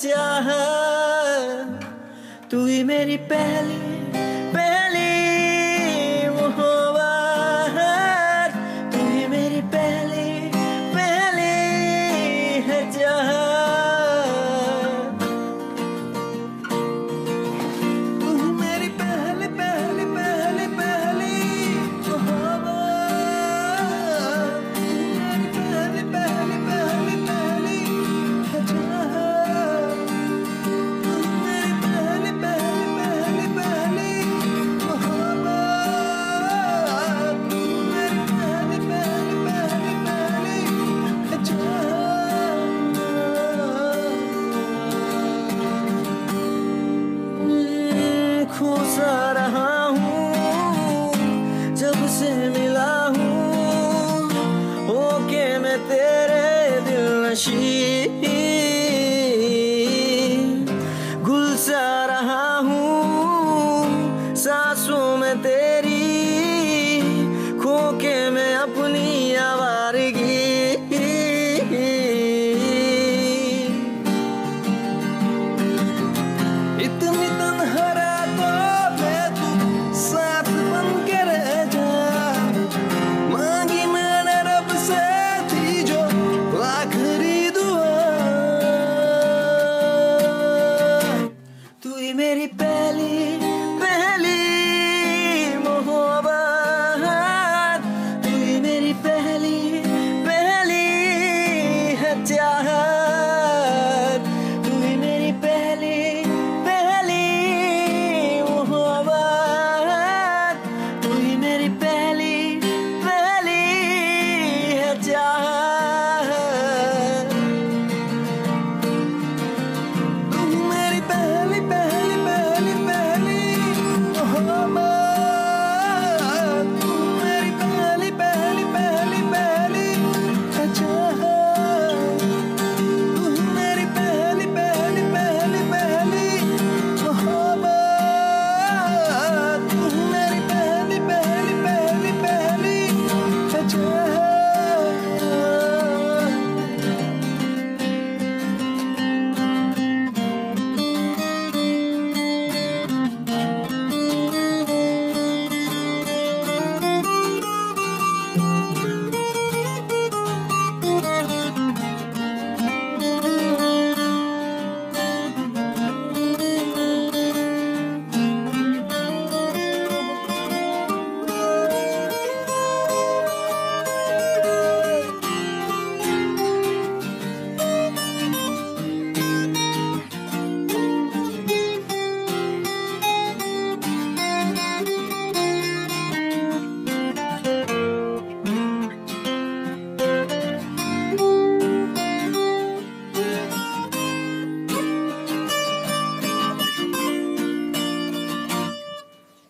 चाहत, तू ही मेरी पहली पहली मोहब्बत, तू ही मेरी पहली पहली है चाहत, तू ही मेरी पहली पहली पहली पहली मोहब्बत, तू ही मेरी पहली पहली पहली पहली है चाहत, तू ही मेरी पहली पहली पहली पहली मोहब्बत, तू ही मेरी पहली पहली पहली पहली है चाहत। खोसा रहा हूँ जब से मिला हूँ, होके मैं तेरे दिल नशी, गुल सा रहा हूँ सांसों में तेरी, खो के मैं अपनी आवारगी। इतनी तन्हा रातों में तू साथ बन के रह जा, मांगी मैंने रब से थी जो आखिरी दुआ, तू ही मेरी पहली पहली मोहब्बत, तू ही मेरी पहली पहली है चाहत, तू ही मेरी पहली पहली मोहब्बत, तू ही मेरी पहली पहली है चाहत, तू ही मेरी पहली पहली पहली पहली मोहब्बत, तू मेरी पहली पहली पहली पहली है चाहत, तू ही मेरी पहली पहली पहली पहली मोहब्बत, तू ही मेरी पहली पहली पहली पहली है चाहत।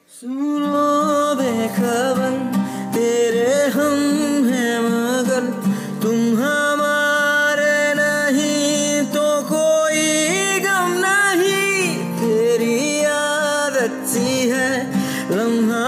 सुनो बेखबर तेरे हम हैं मगर तुम हमारे नहीं तो कोई गम नहीं, तेरी आदत सी है लम्हा